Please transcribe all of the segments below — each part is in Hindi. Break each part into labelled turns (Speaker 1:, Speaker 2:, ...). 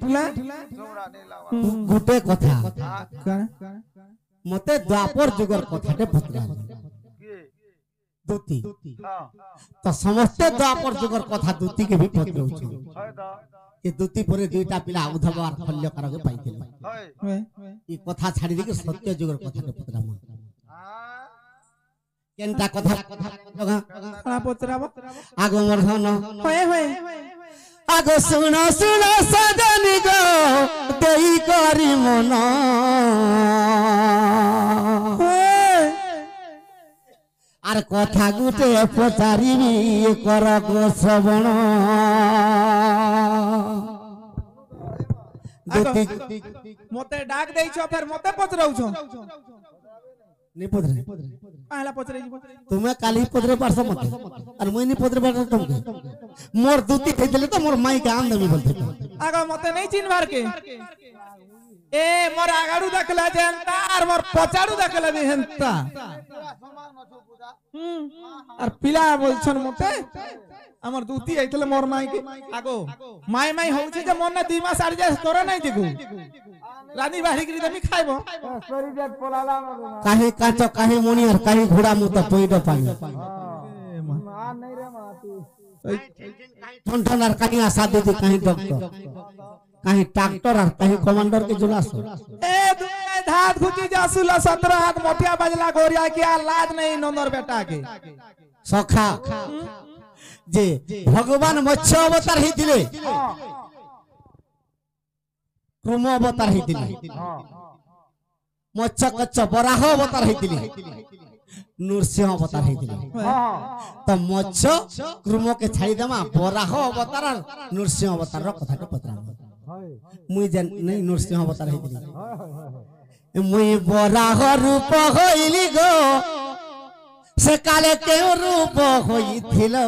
Speaker 1: उठला
Speaker 2: गुटे कथा मते द्वापर जुगर कथाटे पत्रा दूती तो समस्त द्वापर जुगर कथा दूती के भी पत्रउछु ए दूती परे दुईटा पिला उद्धव और खल्यकर के पाइथिले ई कथा छाडी दे सत्य जुगर कथाटे पत्रा केनटा कथा
Speaker 1: कथा पत्राबो
Speaker 2: आगो मरधन
Speaker 1: होय होय
Speaker 2: आगो सुनो सुनो सजनी गो देई करी मन आर कथा गुटे पचारिबी कर गो श्रवण
Speaker 1: मते डाक देई छ फिर मते पचराउ छ
Speaker 2: नि पदरे
Speaker 1: पहला पचरे
Speaker 2: तुम्हें काली पदरे पारस मत और मुई नि पदरे पारस तुमके मोर दूती खइले तो मोर माई के आन देबी बोलते
Speaker 1: आगा मते नहीं चिनवार के ए मोर आगाडू देखला जेंता और मोर पचाडू देखला भी हेंता और पिला बोलछन मते हमर दूती आइतले मोर माई के आगो माई माई होउछे जे मोर ना 2 मास आड़ जाय तोरा नहीं देखू रानी बाहरी गिरी दमी खाइबो सरी देख पोलाला
Speaker 2: काहे काचो काहे मोनी और काहे घोड़ा मुत पइड पानी
Speaker 1: मान नहीं रे मा तू
Speaker 2: ठन ठन और काहे आशा दे दे काहे डॉक्टर काहे डॉक्टर और काहे कमांडर के जुलासो
Speaker 1: ए दुनिया धात खुची जासुला 17 हाथ मोटिया बजला गोरिया के लाज नहीं नंदर बेटा के
Speaker 2: सखा जे भगवान मत्स्य अवतार हिथिले क्रम अवतार हिथिले मत्स्य कच्च बराह अवतार हिथिले नृसिंह अवतार हिथिले तो मत्स्य क्रम के छाड़ी देमा बराह अवतार और नृसिंह अवतार रो कथा के पत्रा मुई जन नहीं नृसिंह अवतार हिथिले मुई बराह रूप होइली गो से काले के रूप होइथिलो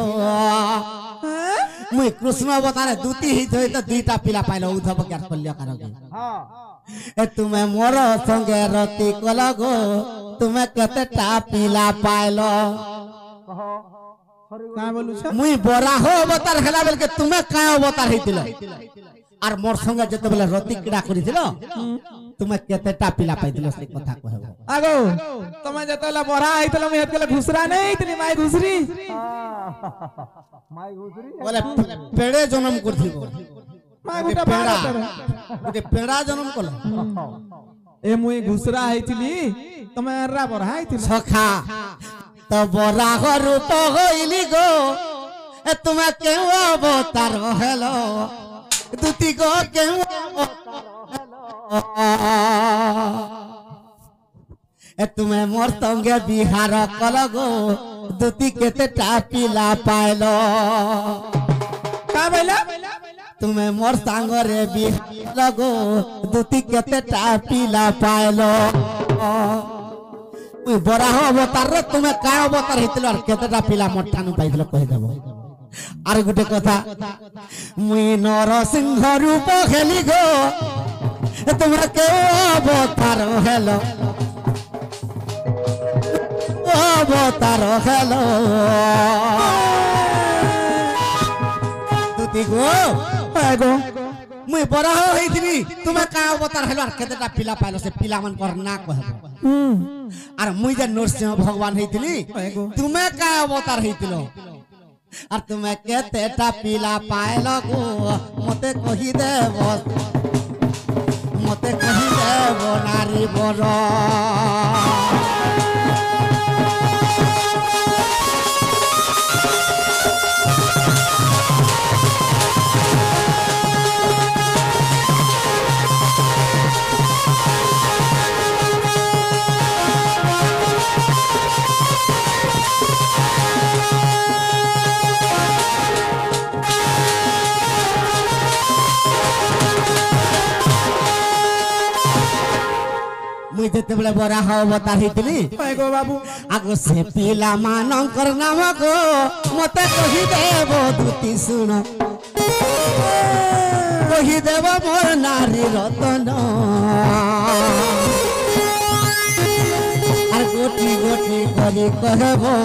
Speaker 2: मुई कृष्ण अवतार दूती ही थई तो दुईटा पिला पाइलो उद्धव के खल्यकर के ए तुमे मोर संगे रति कल गो तुमे केतेटा पिला पाइलो
Speaker 1: का बोलू छ
Speaker 2: मुई बराह अवतार हेला बेल के तुमे का अवतार हिथिलो और मोर संगे जते बेले रति कीड़ा करिथिलो तुमे केतेटा पिला पाइथिलो से कथा कहबो
Speaker 1: आगो तमे जतेला बरा आइतलो मे हेतले घुसरा नहीं इतनी माई घुसरी माई घुसरी
Speaker 2: बोले पेड़े जन्म करथिबो
Speaker 1: माई गुटा पेड़ा
Speaker 2: गुटे पेड़ा जन्म कलो
Speaker 1: ए मुई घुसरा आइतली तमे अर्रा बरा आइतली
Speaker 2: सखा तो बरा रूप होइली गो ए तुमे केउ अवतार हेलो दूती गो केउ ए तुमे मोर संगे बिहार कल गो दूती केतेटा पिला पाइलो
Speaker 1: का बोला
Speaker 2: तुमे मोर संग रे बिहार गो दूती केतेटा पिला पाइलो मुई बराह अवतार रे तुमे का अवतार हितलो और केतेटा पिला मोठानु पाइलो कहि देबो आर गुटे कथा मुई नरसिंह रूप खेली गो तुमे के अवतार हेलो अवतार हेलो दूती गो
Speaker 1: आगो
Speaker 2: मुई बराह होइथिनी तुमे का अवतार हेलो और केतेटा पिला पाइलो से पिला मन कर ना कहबो आर मुई जे नरसिंह भगवान हेथिनी तुमे का अवतार हेतिलो और तुमे केतेटा पिला पाइलो गो मते कहि देबो नारी बरो मुई जेते बेले बराह अवतार हितली
Speaker 1: गो बाबू
Speaker 2: आगो से पिला मानकर नाम गो मते कहि देबो दूती सुन कहि देबो मोर नारी रतन आर गोटी गोटी करी कहबो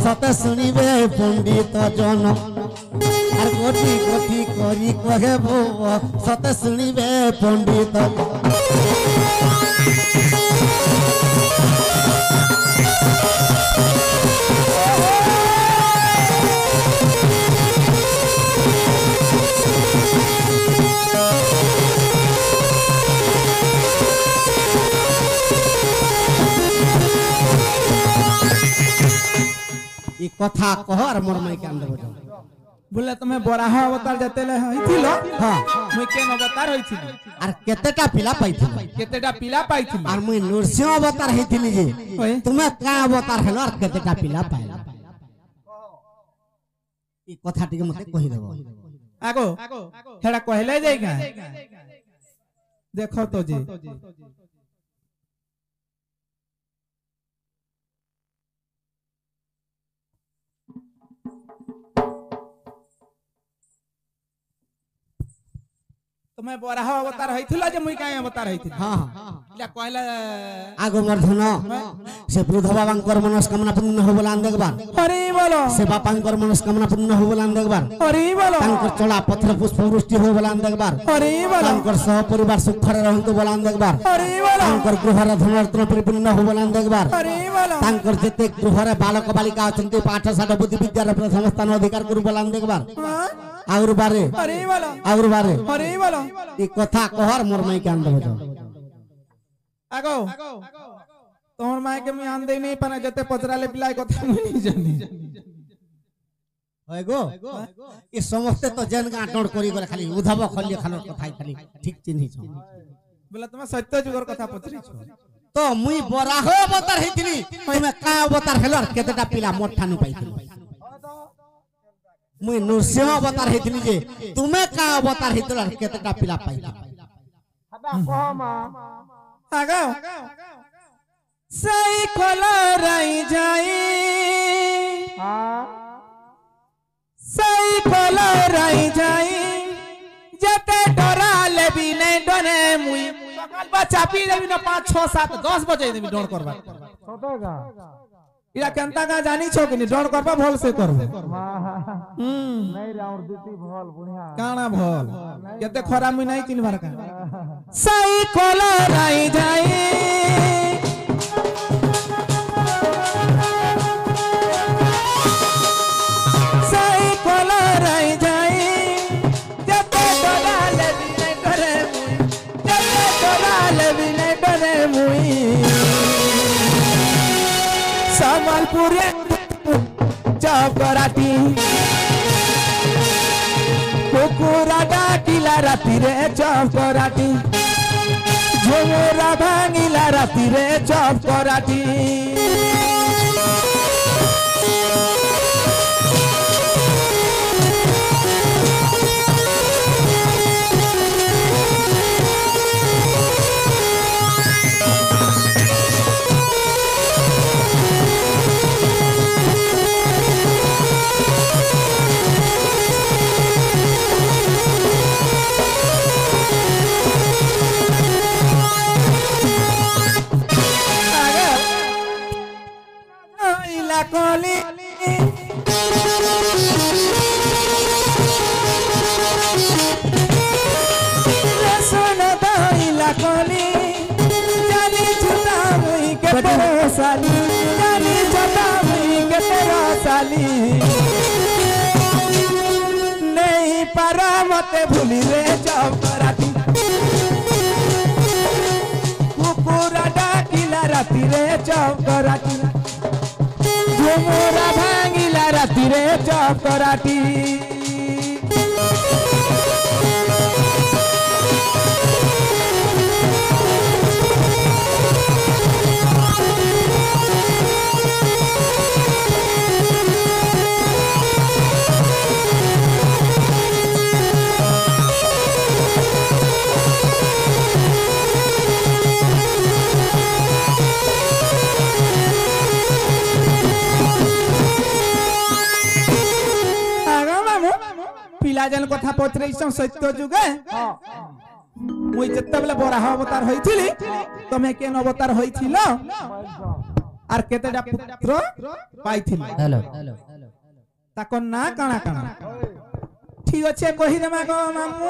Speaker 2: सत सुनिबे पंडित जन আর কোটি কোটি করি কহেব সতে শুনিবে পণ্ডিত এই কথা কহ আর মোর মাইকে আনতে বলো
Speaker 1: বলে তুমি বরাহ অবতার যেতেলে হইছিল
Speaker 2: হ্যাঁ
Speaker 1: মুই কেন অবতার হইছিল
Speaker 2: আর কেতেটা পিলা পাইছিল
Speaker 1: কেতেটা পিলা পাইছিল
Speaker 2: আর মুই নরসিংহ অবতার হইଥିଲି যে
Speaker 1: ওই
Speaker 2: তুমি কা অবতার হেলো আর কেতেটা পিলা পাইলা এই কথাটিকে মতে কই দেব
Speaker 1: আগো হেডা কইলে যাই গা দেখো তো যে তুমি বরাহ অবতার হইছিল যে মুই কাই অবতার হইছিল
Speaker 2: হ্যাঁ
Speaker 1: ইলা কইলা
Speaker 2: আগো মর্ধন সে বৃদ্ধ বাবাঙ্কর মনস্কামনা পূর্ণ হবলান দেখবার
Speaker 1: হরি বলো
Speaker 2: সে বাপাঙ্কর মনস্কামনা পূর্ণ হবলান দেখবার
Speaker 1: হরি বলো
Speaker 2: তাঙ্কর চলা পত্র পুষ্প বৃষ্টি হবলান দেখবার
Speaker 1: হরি বলো
Speaker 2: তাঙ্কর সহ পরিবার সুখরে রহন্তু বলান দেখবার
Speaker 1: হরি বলো
Speaker 2: তাঙ্কর গৃহরে ধনরত্ন পরিপূর্ণ হবলান দেখবার
Speaker 1: হরি বলো
Speaker 2: তাঙ্কর যেতে গৃহরে বালক বালিকা অଛନ୍ତି পাঠশাঠ বুদ্ধি বিদ্যার প্রথম স্থান অধিকার করু বলান দেখবার আউর বারে
Speaker 1: হরি বলো
Speaker 2: আউর বারে
Speaker 1: হরি বলো
Speaker 2: এই কথা কহর মোর মাইকে আন দেব
Speaker 1: আগো তোমার মাইকে আমি আন দেই নাই পানা যেতে পচরালে পিলাই কথা মুই নি জানি
Speaker 2: হয় গো এই সমস্ত তো জেন গাঁটড় করি করে খালি উধাব খলিয়ে খালোর কথাই খালি ঠিক চিহ্নিছ
Speaker 1: বলে তুমি সত্য যুগর কথা পচরিছ
Speaker 2: তো মুই বরাহ অবতার হইতিনি তুমি কা অবতার হেলো আর কেতেটা পিলা মোর ঠানু পাইতিনি মুই নরসিংহ অবতার হইতিনি যে তুমি কা অবতার হইতল আর কেতেটা পিলা পাইলা
Speaker 1: আগো সেই কলরাই যাই সেই কলরাই যাই যেতে ডরালে বি নাই ডরে মুই সকাল বা চাপি দেবি না 5 6 7 10 বজে দেবি ডর করবা ইরা কেনতা গা জানিছো কিনি ডর করবা ভল সে করব
Speaker 3: नहीं राउर दीती भल बुढ़िया
Speaker 1: কানা ভল কেতে খরা মুই নাই চিনবার কা সেই কলরাই যাই সেই কলরাই যাই যেতে ডরালে বি নাই ডরে মুই যেতে ডরালে বি নাই ডরে মুই সম্বলপুরে চকরাটি কুকুরা ডাকিলা রাতিরে চকরাটি ঝুমুরা ভাঙিলা রাতিরে চকরাটি কলি রসুন দইলা কলি জানি ছুটা মুই কেতে রসালি জানি ছুটা মুই কেতে রসালি নেই পারা মতে ভুলি রে চকরাটি কুকুরা ডাকিলা রাতিরে চকরাটি ঝুমুরা ভাঙিলা রাতিরে চকরাটি যেন কথা পচরাইছ সত্য যুগে মুই যেতেবেলে বরাহ অবতার হইছিলি তুমি কেন অবতার হইছিল আর কেতেটা পুত্র পাইছিল
Speaker 2: হ্যালো
Speaker 1: তাকর না কানা কানা ठीक अच्छे कही देमा गो मामू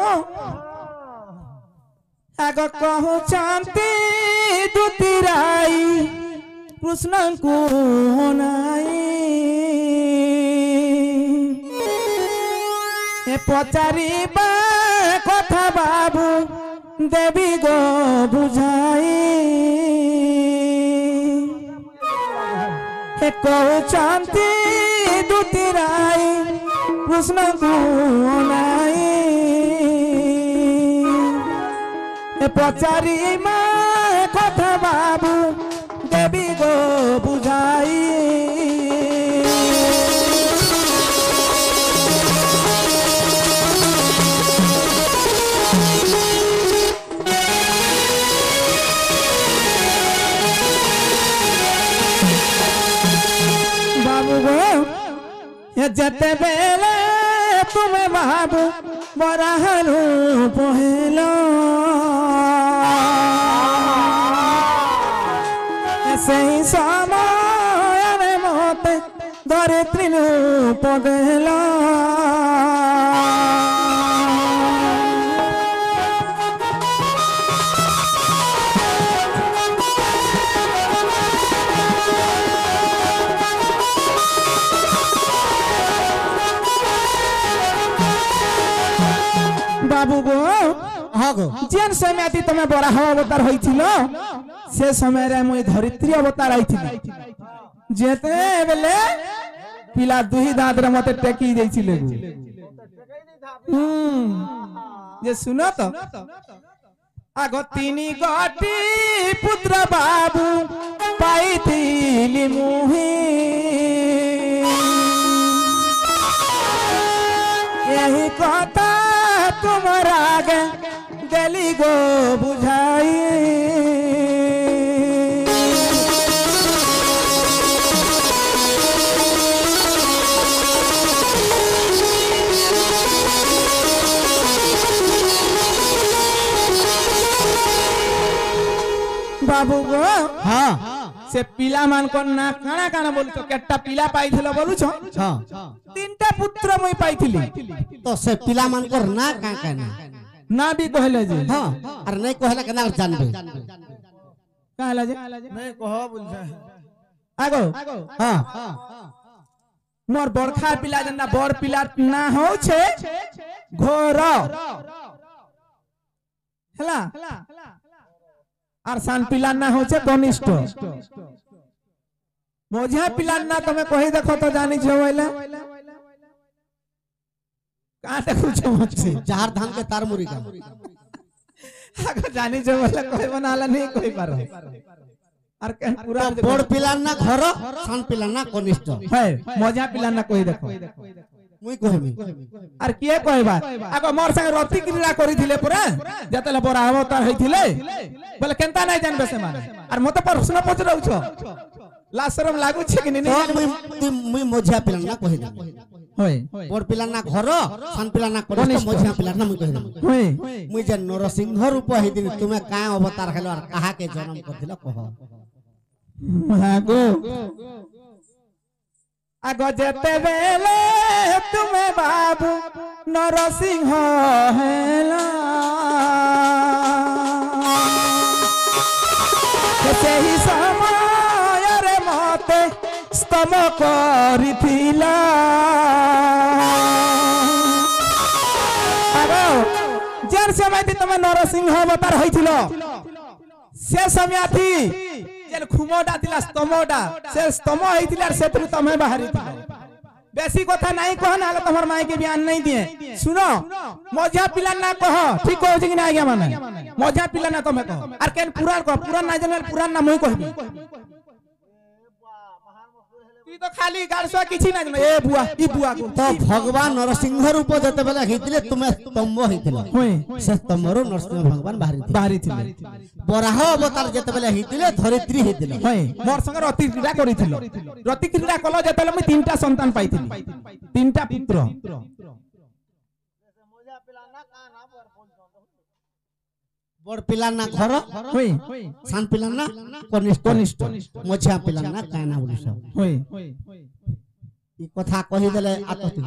Speaker 1: आग कहू चांती दुतिराई कृष्ण को नाई ए पचारिबा कथा बाबू देवी गो बुझाई ए कहू चांती दुतिराई कृष्ण को नाई ए पचारी मा कथा बाबू देवी गो बुझाई बाबू गो ये जते बेले तुम्हें बाबू बराहनु पहलो सही समय मत धरित्री पदेला बाबू गो
Speaker 2: हाँ गो
Speaker 1: जेन समय तुम्हें बराह अवतार होइथिलो से समय रे मुई धरित्री अवतार आइथिली जेते बेले पिला दुही दांत रे मते टेकी देइथिले जे सुनो तो आगो तीनी गोटी पुत्र बाबू पाइथिली मुही यही कथा तुम्हारा आगे गली गो बुझाई बाबू गो
Speaker 2: हाँ
Speaker 1: से पिला मान को ना काना काना बोलु तो केटा पिला पाइथिलो बोलु छ
Speaker 2: हाँ
Speaker 1: तीनटा पुत्र मुई पाइथिली
Speaker 2: तो से पिला मान कर ना का कहना
Speaker 1: ना भी कहले जे
Speaker 2: हाँ अरे नहीं कहला केना जानबे
Speaker 1: कहला जे
Speaker 3: नहीं कहो बोलछे
Speaker 1: आगो
Speaker 2: हाँ
Speaker 1: मोर बड़खा पिला जन्ना बड़ पिला ना हो छे घोर हला और सान पिला ना हो छे कनिष्ठ मोझा पिला ना तमे कहि देखो तो जानी छे ओइला का देखु छे मछी
Speaker 2: चार धान के तार मुरी का
Speaker 1: अगर जानी छे ओइला कोई बनाला नहीं कोई पारो और कह पूरा
Speaker 2: बड़ पिलान ना घर सान पिलान ना कनिष्ठ
Speaker 1: है मोझा पिला ना कोई देखो
Speaker 2: मुई कहबी
Speaker 1: আর কিয়ে কইবা আগো মোর संग রতি ক্রীড়া করিছিলে পুরা যেতলে বড় অবতার হইছিলে বলে কেনতা নাই জানবে সে মানে আর মতে প্রশ্ন পচরাউছ লাশরম লাগুছে কি নি
Speaker 2: तो मुई मोझिया पिलान ना कहि दे
Speaker 1: होय
Speaker 2: बड़ पिलान ना घर सान पिलान ना कनिष्ठ मोझिया पिलान ना मुई कहि दे
Speaker 1: होय
Speaker 2: मुई जे नरसिंह रूप हेदिन तुमे का अवतार हेलो और कहा के जन्म करथिलो कह
Speaker 1: আগো আগো যেতে বেলে তুমি বাবু নরসিংহ হেলা সেই সময়ের মতে স্তম করিছিলা আগো যার সময় তুমি নরসিংহ অবতার হইছিল সে সময় থি যেন খুমোডা দিলা স্তমোডা সে স্তম হইতিলা আর সেতরু তুমি বাহারিছিল বেশি কথা নাই কহ না হলে তোমার মাই के बयान नहीं दिए सुनो मजा पिला ना कह ठीक हो कि ना आज्ञा माने मजा पिला ना तमे कह और केन पुराण कह पुराण ना जानल पुराण ना मुई कहबी तू तो खाली गारसवा किछि ना जानो ए बुआ ई बुआ को
Speaker 2: तो भगवान नरसिंह रूप जते बेला हेतिले तुमे स्तंभ हेतिलो
Speaker 1: होय
Speaker 2: से स्तंभरो नरसिंह भगवान बाहरी
Speaker 1: बाहरिथिले
Speaker 2: बराह अवतार जते बेला हेतिले धरित्री हेतिले
Speaker 1: होय मोर संग रति क्रीड़ा करिथिलो रति क्रीड़ा कलो जतेले मैं तीनटा संतान पाइथिली तीनटा पुत्र
Speaker 2: बड़ पिला ना घर
Speaker 1: होय
Speaker 2: सान पिला ना कनिष्ठ मोछिया पिला ना काना बोली सब
Speaker 1: होय
Speaker 2: ई कथा कहि देले आतति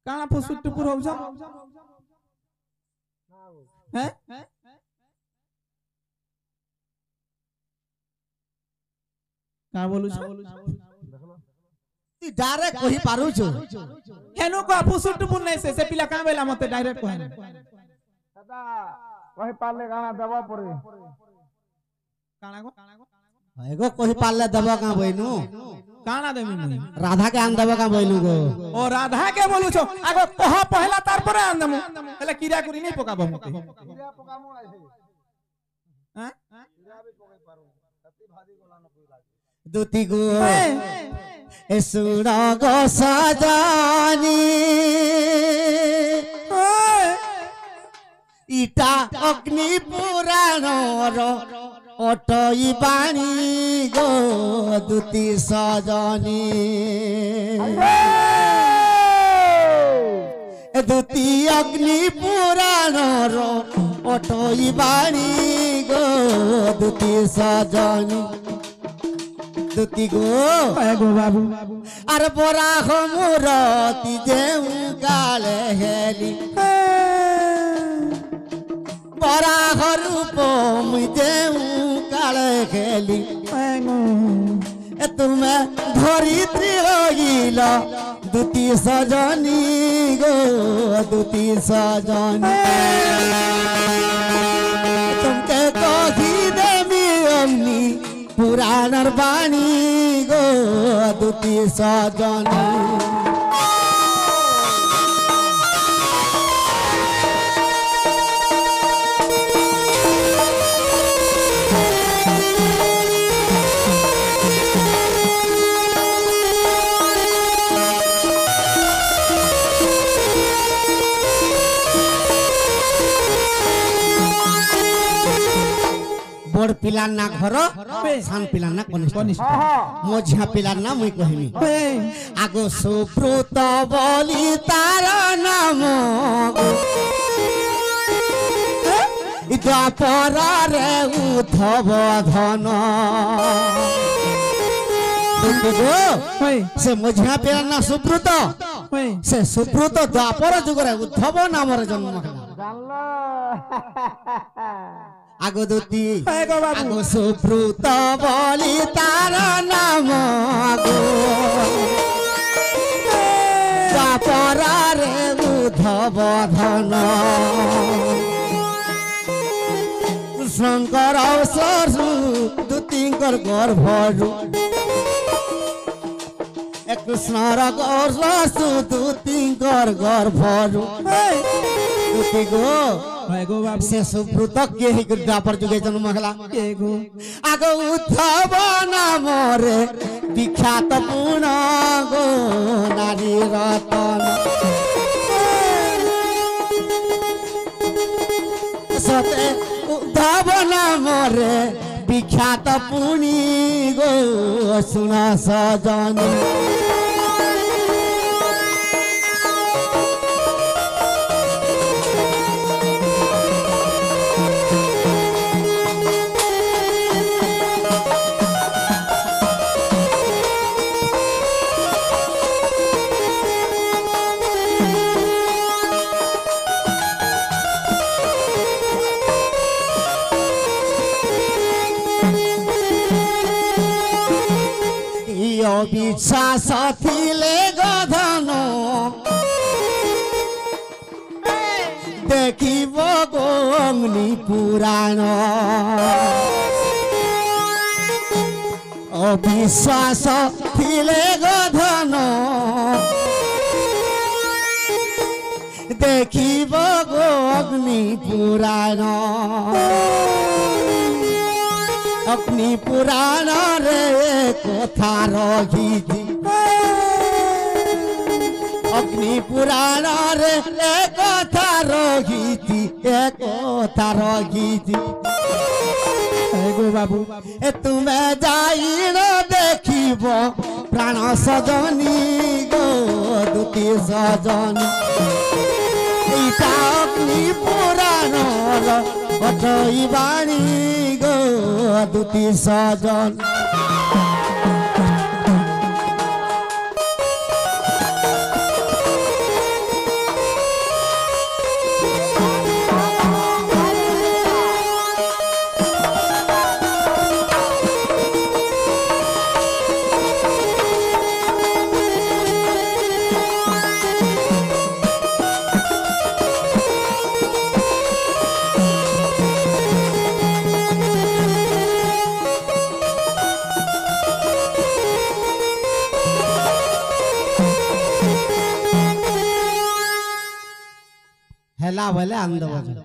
Speaker 1: काना फुसुट टुपुर होउछ हैं का बोलू छ
Speaker 2: तू डायरेक्ट कहि पारू छु
Speaker 1: हेनो को फुसुट टुपुर नै से पिला का बेला मते डायरेक्ट कहन
Speaker 3: दादा कहि पाले गाना देबा पड़े
Speaker 1: काना को
Speaker 2: एगो कहि पाले देबा का बइनु
Speaker 1: काना देमी मुई
Speaker 2: राधा के आन देबा का बइनु गो
Speaker 1: ओ राधा के बोलू छ आगो कह पहला तार पर आन देमु हेले कीड़ा कुरी नै पकाबो मते
Speaker 3: कीड़ा पकामो आइ छै
Speaker 1: हैं
Speaker 3: कीड़ा भी पकाई पारू अति भारी गोला न कोई लागे
Speaker 2: दुती गो ए सुना गो सजानी इटा अग्नि पुराणर অটই বাণী গো দুতি সজনী দুতি অগ্নি পুরাণর অটই বাণী গো দুতি সজনী দুতি গো
Speaker 1: गो बाबू
Speaker 2: আর বরা হমুরতি যেউ কালে হেলি বরা হরূপ মুই যেউ কালে খেলি এ তুমি ধরিত্রী হইল দুতি সজনী গো দুতি সজনী তোমাকে কহি দেবি অগ্নি পুরাণর বাণী গো দুতি সজনী बड़ पिलार ना घर सान पिलार ना कनिष्ठ मझिया पिलार ना मुई कहमी आगो सुब्रत बलि तार नाम द्वापर रे उद्धव धन से मझिया पिलार ना सुब्रत से सुब्रत द्वापर जुगरे उद्धव नाम जन्म
Speaker 3: जानलो
Speaker 2: আগো দুতি আগো সুব্রত বলি তার নাম আগো তাপরারে উদ্ধব ধন শঙ্কর সরু দুতিঙ্কর গর্ভরু কৃষ্ণর গর্ভসু দুতিঙ্কর গর্ভরু দুতি গো
Speaker 1: गो बाबू
Speaker 2: से सुब्रत के ही द्वापर जुगे जन्म हला
Speaker 1: गो
Speaker 2: आगो उद्धव नाम रे विख्यात पूर्ण गो नारी रतन सते उद्धव नाम रे विख्यात पुनी गो सुना सजनी বিশ্বাস থিলে গধন দেখিব অগ্নি পুরাণ অবিশ্বাস থিলে গধন দেখিব অগ্নি পুরাণ অগ্নি পুরাণ রে কথা রহিছি অগ্নি পুরাণ রে কথা রহিছি কথা রহিছি
Speaker 1: गो बाबू
Speaker 2: এ তুমি যাইন দেখিব প্রাণ সজনী গো দুতি সজনী এইটা অগ্নি পুরাণ অটই বাণী গো দুতি সজন বলে আনন্দ